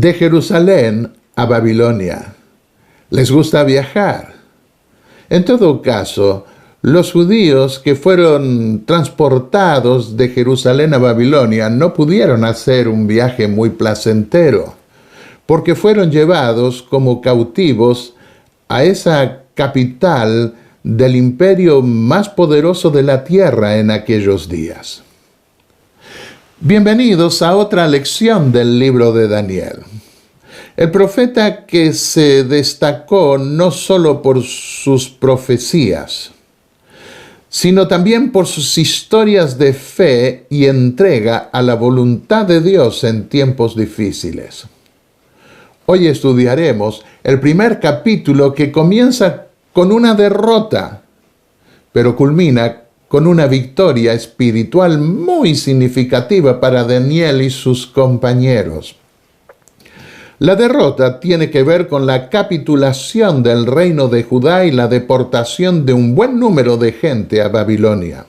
De Jerusalén a Babilonia. Les gusta viajar. En todo caso, los judíos que fueron transportados de Jerusalén a Babilonia no pudieron hacer un viaje muy placentero, porque fueron llevados como cautivos a esa capital del imperio más poderoso de la tierra en aquellos días. Bienvenidos a otra lección del libro de Daniel. El profeta que se destacó no solo por sus profecías, sino también por sus historias de fe y entrega a la voluntad de Dios en tiempos difíciles. Hoy estudiaremos el primer capítulo que comienza con una derrota, pero culmina con una victoria espiritual muy significativa para Daniel y sus compañeros. La derrota tiene que ver con la capitulación del reino de Judá y la deportación de un buen número de gente a Babilonia.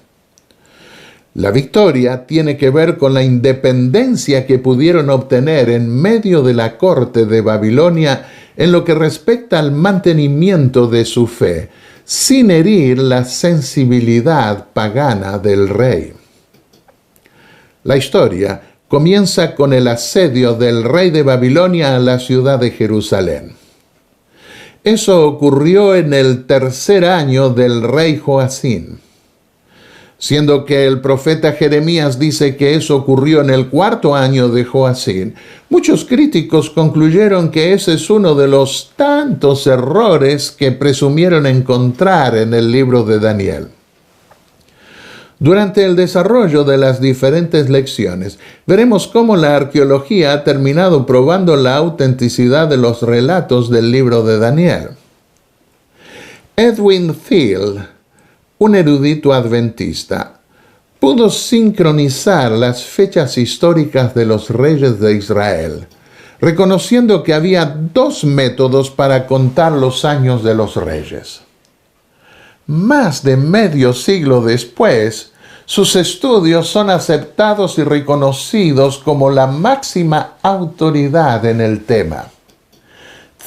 La victoria tiene que ver con la independencia que pudieron obtener en medio de la corte de Babilonia en lo que respecta al mantenimiento de su fe, sin herir la sensibilidad pagana del rey. La historia comienza con el asedio del rey de Babilonia a la ciudad de Jerusalén. Eso ocurrió en el tercer año del rey Joacín, siendo que el profeta Jeremías dice que eso ocurrió en el cuarto año de Joacín. Muchos críticos concluyeron que ese es uno de los tantos errores que presumieron encontrar en el libro de Daniel. Durante el desarrollo de las diferentes lecciones, veremos cómo la arqueología ha terminado probando la autenticidad de los relatos del libro de Daniel. Edwin Thiel, un erudito adventista, pudo sincronizar las fechas históricas de los reyes de Israel, reconociendo que había dos métodos para contar los años de los reyes. Más de medio siglo después, sus estudios son aceptados y reconocidos como la máxima autoridad en el tema.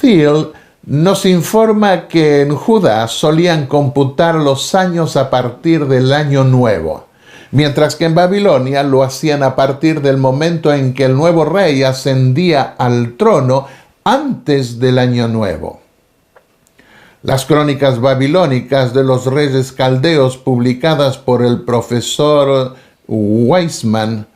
Thiel nos informa que en Judá solían computar los años a partir del año nuevo, mientras que en Babilonia lo hacían a partir del momento en que el nuevo rey ascendía al trono antes del año nuevo. Las crónicas babilónicas de los reyes caldeos, publicadas por el profesor Weizmann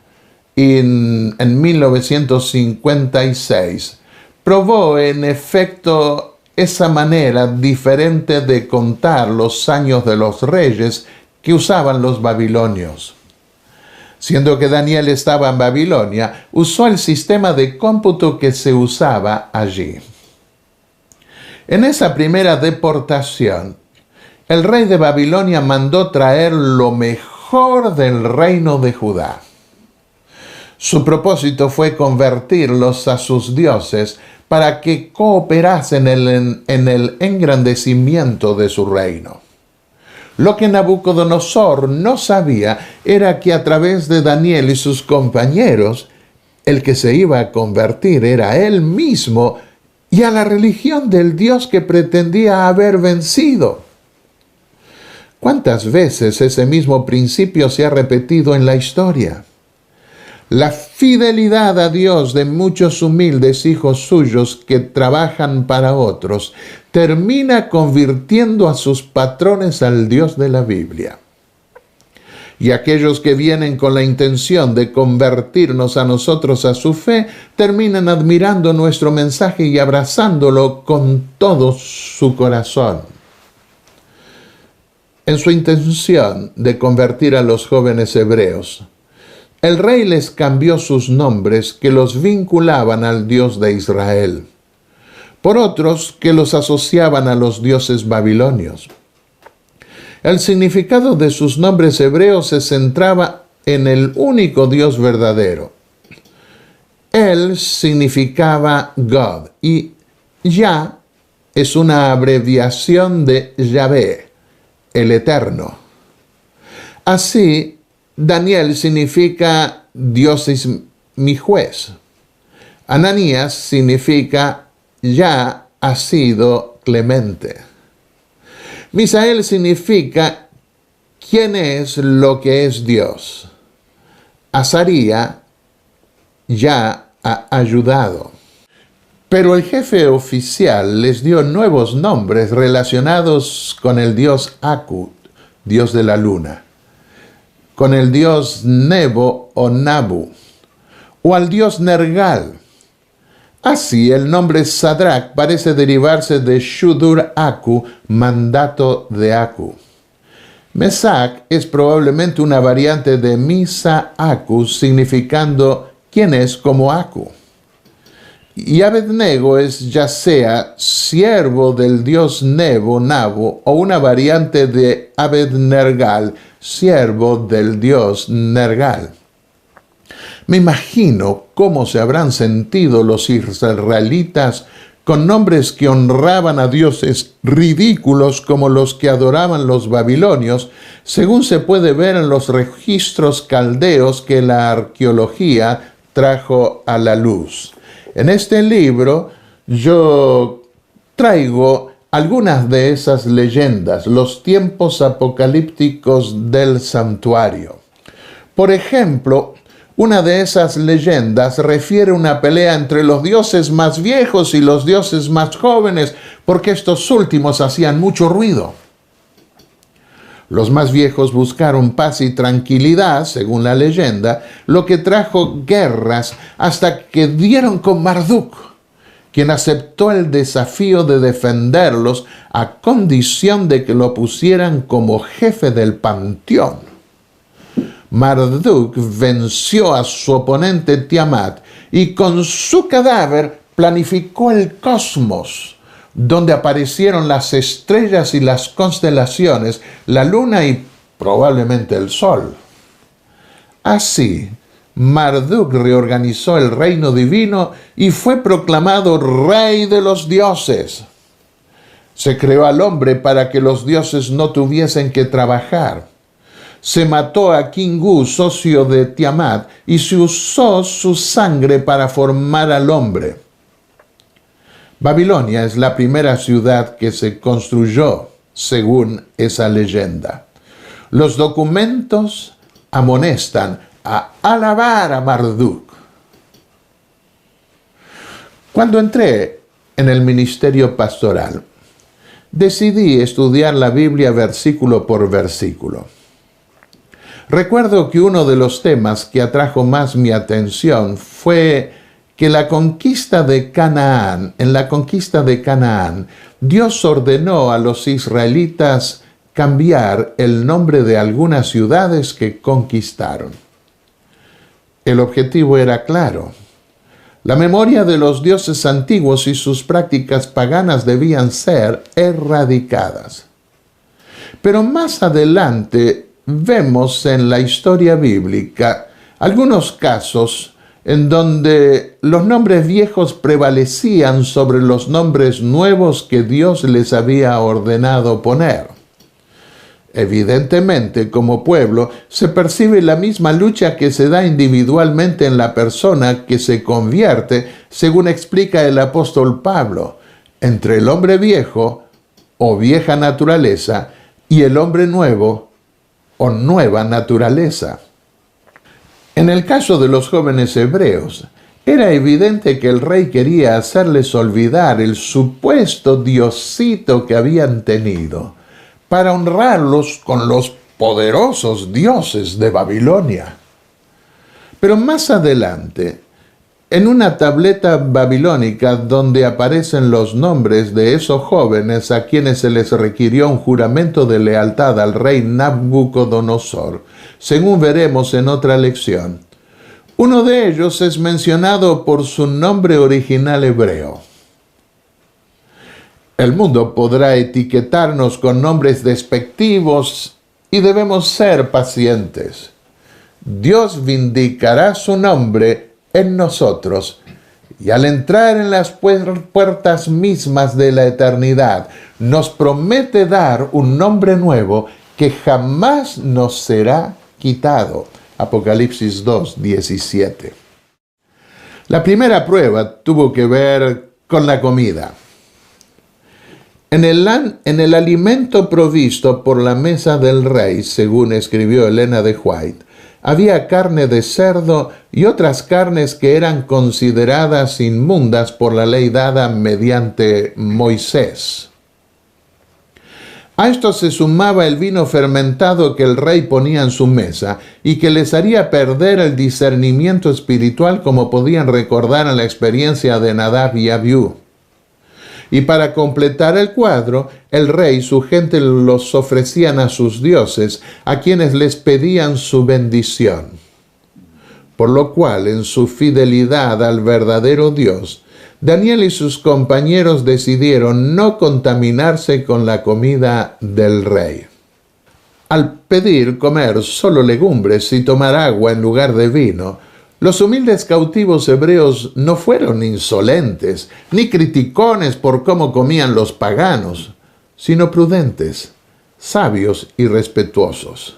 en 1956, probó en efecto esa manera diferente de contar los años de los reyes que usaban los babilonios. Siendo que Daniel estaba en Babilonia, usó el sistema de cómputo que se usaba allí. En esa primera deportación, el rey de Babilonia mandó traer lo mejor del reino de Judá. Su propósito fue convertirlos a sus dioses para que cooperasen en el engrandecimiento de su reino. Lo que Nabucodonosor no sabía era que a través de Daniel y sus compañeros, el que se iba a convertir era él mismo y a la religión del Dios que pretendía haber vencido. ¿Cuántas veces ese mismo principio se ha repetido en la historia? La fidelidad a Dios de muchos humildes hijos suyos que trabajan para otros termina convirtiendo a sus patrones al Dios de la Biblia. Y aquellos que vienen con la intención de convertirnos a nosotros a su fe, terminan admirando nuestro mensaje y abrazándolo con todo su corazón. En su intención de convertir a los jóvenes hebreos, el rey les cambió sus nombres que los vinculaban al Dios de Israel, por otros que los asociaban a los dioses babilonios. El significado de sus nombres hebreos se centraba en el único Dios verdadero. Él significaba God y Yah es una abreviación de Yahvé, el Eterno. Así, Daniel significa Dios es mi juez. Ananías significa ya ha sido clemente. Misael significa quién es lo que es Dios. Azaría ya ha ayudado. Pero el jefe oficial les dio nuevos nombres relacionados con el dios Aku, dios de la luna, con el dios Nebo o Nabu, o al dios Nergal. Así, el nombre Sadrach parece derivarse de Shudur Aku, mandato de Aku. Mesach es probablemente una variante de Misa Aku, significando quién es como Aku. Y Abednego es ya sea siervo del dios Nebo, Nabu, o una variante de Abed-Nergal, siervo del dios Nergal. Me imagino cómo se habrán sentido los israelitas con nombres que honraban a dioses ridículos como los que adoraban los babilonios, según se puede ver en los registros caldeos que la arqueología trajo a la luz. En este libro yo traigo algunas de esas leyendas, los tiempos apocalípticos del santuario. Por ejemplo, una de esas leyendas refiere una pelea entre los dioses más viejos y los dioses más jóvenes, porque estos últimos hacían mucho ruido. Los más viejos buscaron paz y tranquilidad, según la leyenda, lo que trajo guerras hasta que dieron con Marduk, quien aceptó el desafío de defenderlos a condición de que lo pusieran como jefe del panteón. Marduk venció a su oponente Tiamat y con su cadáver planificó el cosmos, donde aparecieron las estrellas y las constelaciones, la luna y probablemente el sol. Así, Marduk reorganizó el reino divino y fue proclamado rey de los dioses. Se creó al hombre para que los dioses no tuviesen que trabajar. Se mató a Kingu, socio de Tiamat, y se usó su sangre para formar al hombre. Babilonia es la primera ciudad que se construyó, según esa leyenda. Los documentos amonestan a alabar a Marduk. Cuando entré en el ministerio pastoral, decidí estudiar la Biblia versículo por versículo. Recuerdo que uno de los temas que atrajo más mi atención fue que en la conquista de Canaán, Dios ordenó a los israelitas cambiar el nombre de algunas ciudades que conquistaron. El objetivo era claro. La memoria de los dioses antiguos y sus prácticas paganas debían ser erradicadas. Pero más adelante vemos en la historia bíblica algunos casos en donde los nombres viejos prevalecían sobre los nombres nuevos que Dios les había ordenado poner. Evidentemente, como pueblo, se percibe la misma lucha que se da individualmente en la persona que se convierte, según explica el apóstol Pablo, entre el hombre viejo o vieja naturaleza y el hombre nuevo o nueva naturaleza. En el caso de los jóvenes hebreos, era evidente que el rey quería hacerles olvidar el supuesto diosito que habían tenido, para honrarlos con los poderosos dioses de Babilonia. Pero más adelante, en una tableta babilónica donde aparecen los nombres de esos jóvenes a quienes se les requirió un juramento de lealtad al rey Nabucodonosor, según veremos en otra lección, uno de ellos es mencionado por su nombre original hebreo. El mundo podrá etiquetarnos con nombres despectivos y debemos ser pacientes. Dios vindicará su nombre en nosotros y al entrar en las puertas mismas de la eternidad, nos promete dar un nombre nuevo que jamás nos será quitado. Apocalipsis 2:17. La primera prueba tuvo que ver con la comida. En el alimento provisto por la mesa del rey, según escribió Elena de White, había carne de cerdo y otras carnes que eran consideradas inmundas por la ley dada mediante Moisés. A esto se sumaba el vino fermentado que el rey ponía en su mesa y que les haría perder el discernimiento espiritual, como podían recordar en la experiencia de Nadab y Abiú. Y para completar el cuadro, el rey y su gente los ofrecían a sus dioses, a quienes les pedían su bendición. Por lo cual, en su fidelidad al verdadero Dios, Daniel y sus compañeros decidieron no contaminarse con la comida del rey. Al pedir comer solo legumbres y tomar agua en lugar de vino, los humildes cautivos hebreos no fueron insolentes, ni criticones por cómo comían los paganos, sino prudentes, sabios y respetuosos.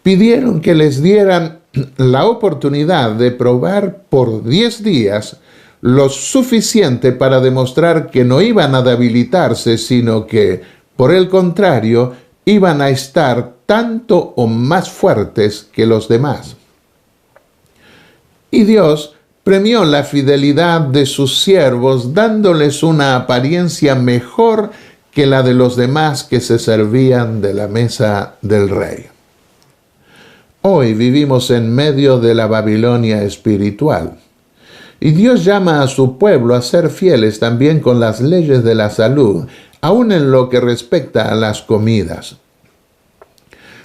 Pidieron que les dieran la oportunidad de probar por 10 días lo suficiente para demostrar que no iban a debilitarse, sino que, por el contrario, iban a estar tanto o más fuertes que los demás. Y Dios premió la fidelidad de sus siervos, dándoles una apariencia mejor que la de los demás que se servían de la mesa del rey. Hoy vivimos en medio de la Babilonia espiritual. Y Dios llama a su pueblo a ser fieles también con las leyes de la salud, aun en lo que respecta a las comidas.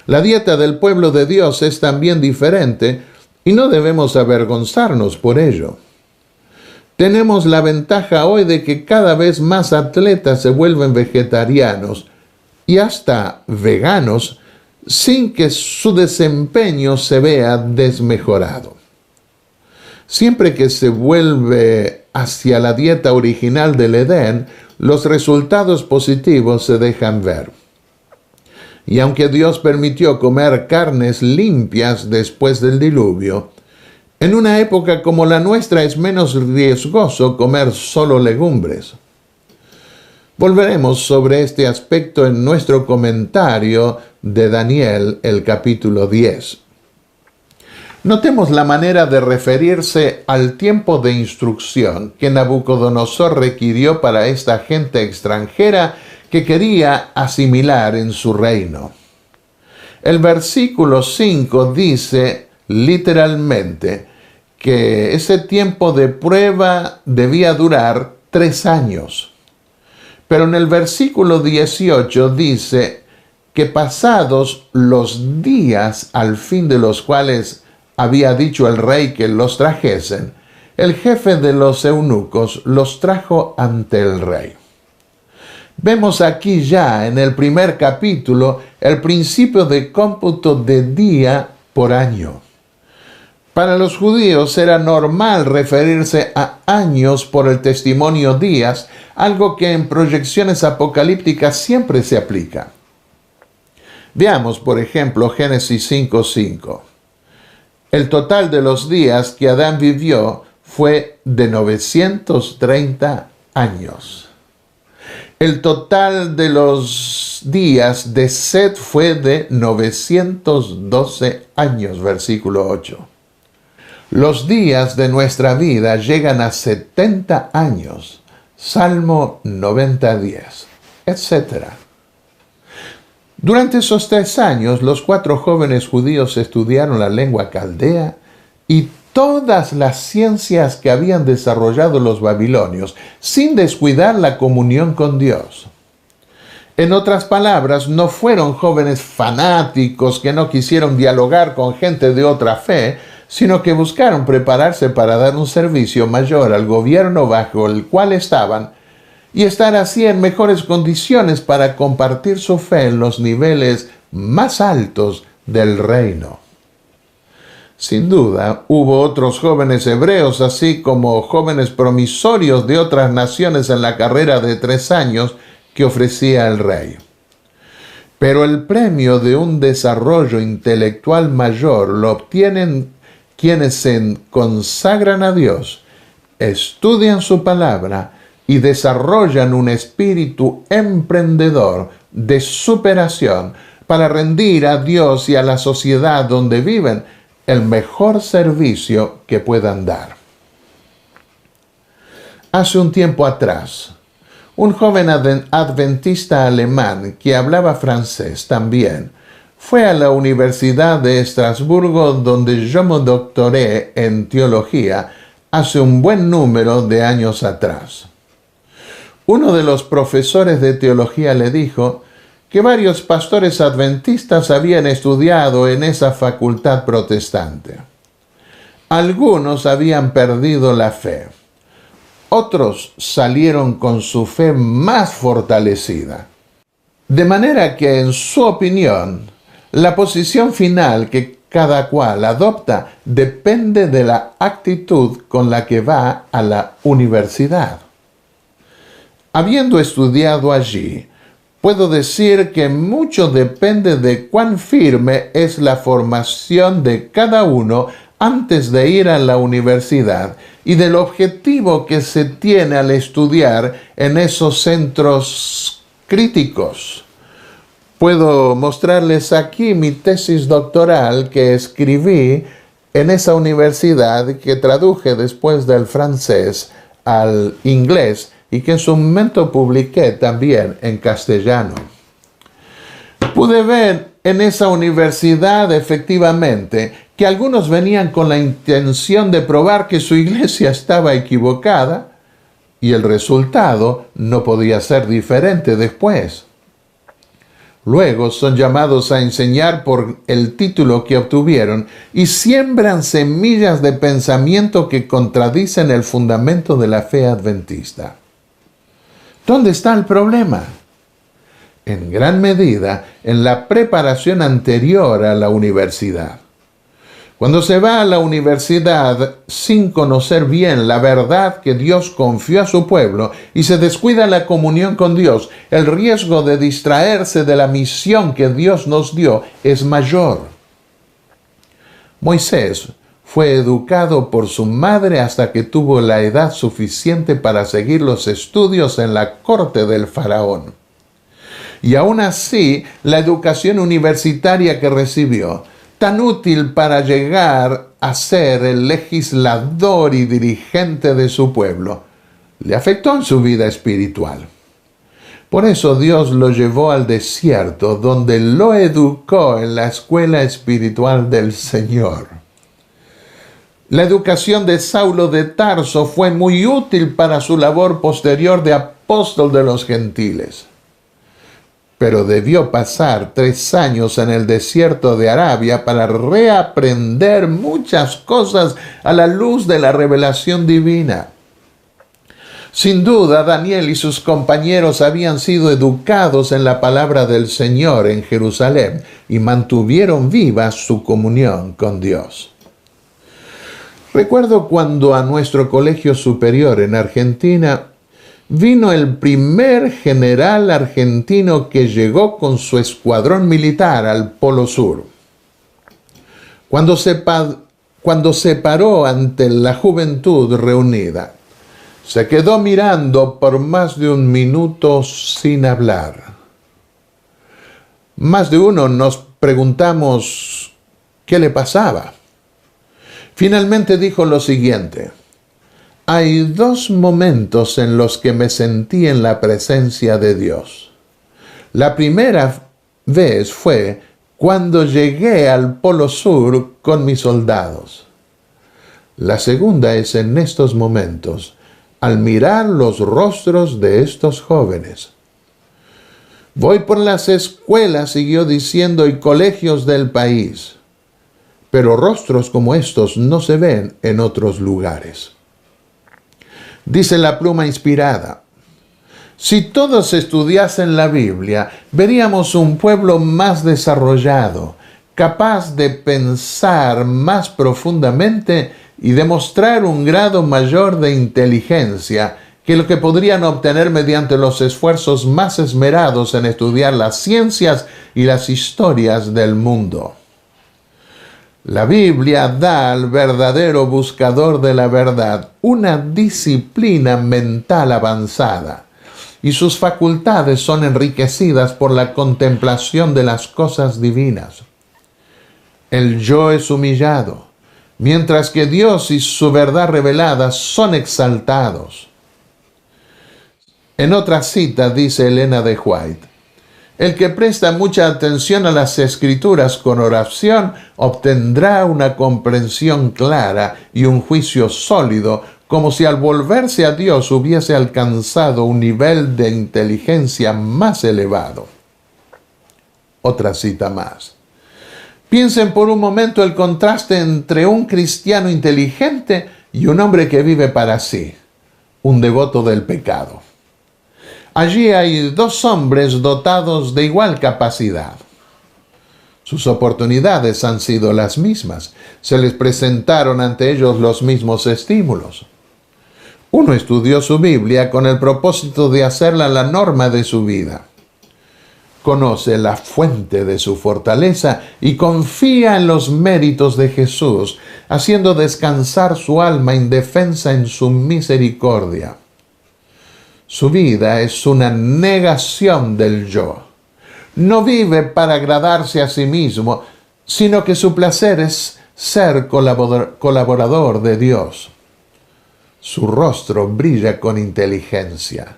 La dieta del pueblo de Dios es también diferente y no debemos avergonzarnos por ello. Tenemos la ventaja hoy de que cada vez más atletas se vuelven vegetarianos y hasta veganos sin que su desempeño se vea desmejorado. Siempre que se vuelve hacia la dieta original del Edén, los resultados positivos se dejan ver. Y aunque Dios permitió comer carnes limpias después del diluvio, en una época como la nuestra es menos riesgoso comer solo legumbres. Volveremos sobre este aspecto en nuestro comentario de Daniel, el capítulo 10. Notemos la manera de referirse al tiempo de instrucción que Nabucodonosor requirió para esta gente extranjera que quería asimilar en su reino. El versículo 5 dice literalmente que ese tiempo de prueba debía durar 3 años. Pero en el versículo 18 dice que pasados los días al fin de los cuales había dicho el rey que los trajesen, el jefe de los eunucos los trajo ante el rey. Vemos aquí ya en el primer capítulo el principio de cómputo de día por año. Para los judíos era normal referirse a años por el testimonio días, algo que en proyecciones apocalípticas siempre se aplica. Veamos, por ejemplo, Génesis 5:5. El total de los días que Adán vivió fue de 930 años. El total de los días de Set fue de 912 años, versículo 8. Los días de nuestra vida llegan a 70 años, Salmo 90:10, etc. Durante esos 3 años, los 4 jóvenes judíos estudiaron la lengua caldea y todas las ciencias que habían desarrollado los babilonios, sin descuidar la comunión con Dios. En otras palabras, no fueron jóvenes fanáticos que no quisieron dialogar con gente de otra fe, sino que buscaron prepararse para dar un servicio mayor al gobierno bajo el cual estaban y estar así en mejores condiciones para compartir su fe en los niveles más altos del reino. Sin duda, hubo otros jóvenes hebreos, así como jóvenes promisorios de otras naciones en la carrera de 3 años que ofrecía el rey. Pero el premio de un desarrollo intelectual mayor lo obtienen quienes se consagran a Dios estudian su palabra y desarrollan un espíritu emprendedor de superación para rendir a Dios y a la sociedad donde viven el mejor servicio que puedan dar. Hace un tiempo atrás, un joven adventista alemán que hablaba francés también fue a la Universidad de Estrasburgo, donde yo me doctoré en teología hace un buen número de años atrás. Uno de los profesores de teología le dijo que varios pastores adventistas habían estudiado en esa facultad protestante. Algunos habían perdido la fe. Otros salieron con su fe más fortalecida. De manera que, en su opinión, la posición final que cada cual adopta depende de la actitud con la que va a la universidad. Habiendo estudiado allí, puedo decir que mucho depende de cuán firme es la formación de cada uno antes de ir a la universidad y del objetivo que se tiene al estudiar en esos centros críticos. Puedo mostrarles aquí mi tesis doctoral que escribí en esa universidad, que traduje después del francés al inglés y que en su momento publiqué también en castellano. Pude ver en esa universidad efectivamente que algunos venían con la intención de probar que su iglesia estaba equivocada, y el resultado no podía ser diferente después. Luego son llamados a enseñar por el título que obtuvieron y siembran semillas de pensamiento que contradicen el fundamento de la fe adventista. ¿Dónde está el problema? En gran medida en la preparación anterior a la universidad. Cuando se va a la universidad sin conocer bien la verdad que Dios confió a su pueblo y se descuida la comunión con Dios, el riesgo de distraerse de la misión que Dios nos dio es mayor. Moisés fue educado por su madre hasta que tuvo la edad suficiente para seguir los estudios en la corte del faraón. Y aún así, la educación universitaria que recibió, tan útil para llegar a ser el legislador y dirigente de su pueblo, le afectó en su vida espiritual. Por eso Dios lo llevó al desierto, donde lo educó en la escuela espiritual del Señor. La educación de Saulo de Tarso fue muy útil para su labor posterior de apóstol de los gentiles. Pero debió pasar 3 años en el desierto de Arabia para reaprender muchas cosas a la luz de la revelación divina. Sin duda, Daniel y sus compañeros habían sido educados en la palabra del Señor en Jerusalén y mantuvieron viva su comunión con Dios. Recuerdo cuando a nuestro colegio superior en Argentina vino el primer general argentino que llegó con su escuadrón militar al Polo Sur. Cuando se paró ante la juventud reunida, se quedó mirando por más de 1 minuto sin hablar. Más de uno nos preguntamos qué le pasaba. Finalmente dijo lo siguiente: hay 2 momentos en los que me sentí en la presencia de Dios. La primera vez fue cuando llegué al Polo Sur con mis soldados. La segunda es en estos momentos, al mirar los rostros de estos jóvenes. Voy por las escuelas, siguió diciendo, y colegios del país, pero rostros como estos no se ven en otros lugares. Dice la pluma inspirada: si todos estudiasen la Biblia, veríamos un pueblo más desarrollado, capaz de pensar más profundamente y demostrar un grado mayor de inteligencia que lo que podrían obtener mediante los esfuerzos más esmerados en estudiar las ciencias y las historias del mundo. La Biblia da al verdadero buscador de la verdad una disciplina mental avanzada, y sus facultades son enriquecidas por la contemplación de las cosas divinas. El yo es humillado, mientras que Dios y su verdad revelada son exaltados. En otra cita dice Elena de White: el que presta mucha atención a las Escrituras con oración obtendrá una comprensión clara y un juicio sólido, como si al volverse a Dios hubiese alcanzado un nivel de inteligencia más elevado. Otra cita más. Piensen por un momento el contraste entre un cristiano inteligente y un hombre que vive para sí, un devoto del pecado. Allí hay dos hombres dotados de igual capacidad. Sus oportunidades han sido las mismas. Se les presentaron ante ellos los mismos estímulos. Uno estudió su Biblia con el propósito de hacerla la norma de su vida. Conoce la fuente de su fortaleza y confía en los méritos de Jesús, haciendo descansar su alma indefensa en su misericordia. Su vida es una negación del yo. No vive para agradarse a sí mismo, sino que su placer es ser colaborador de Dios. Su rostro brilla con inteligencia.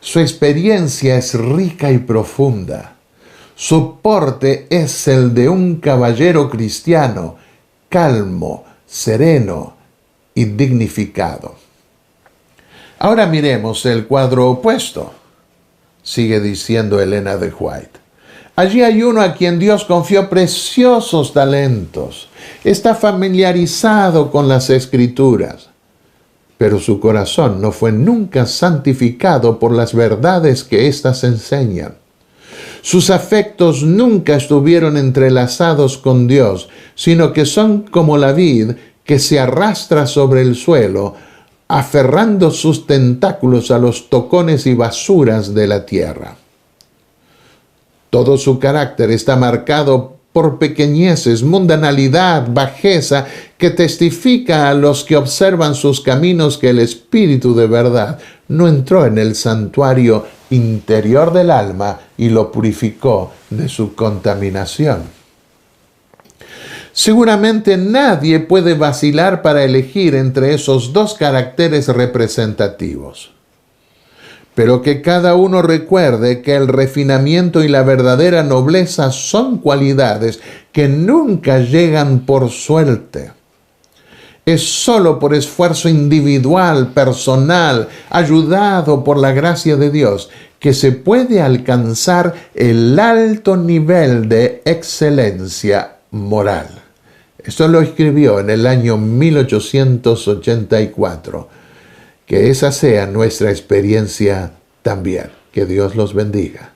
Su experiencia es rica y profunda. Su porte es el de un caballero cristiano, calmo, sereno y dignificado. Ahora miremos el cuadro opuesto, sigue diciendo Elena de White. Allí hay uno a quien Dios confió preciosos talentos. Está familiarizado con las Escrituras, pero su corazón no fue nunca santificado por las verdades que éstas enseñan. Sus afectos nunca estuvieron entrelazados con Dios, sino que son como la vid que se arrastra sobre el suelo, aferrando sus tentáculos a los tocones y basuras de la tierra. Todo su carácter está marcado por pequeñeces, mundanalidad, bajeza, que testifica a los que observan sus caminos que el Espíritu de verdad no entró en el santuario interior del alma y lo purificó de su contaminación. Seguramente nadie puede vacilar para elegir entre esos dos caracteres representativos. Pero que cada uno recuerde que el refinamiento y la verdadera nobleza son cualidades que nunca llegan por suerte. Es solo por esfuerzo individual, personal, ayudado por la gracia de Dios, que se puede alcanzar el alto nivel de excelencia moral. Esto lo escribió en el año 1884. Que esa sea nuestra experiencia también. Que Dios los bendiga.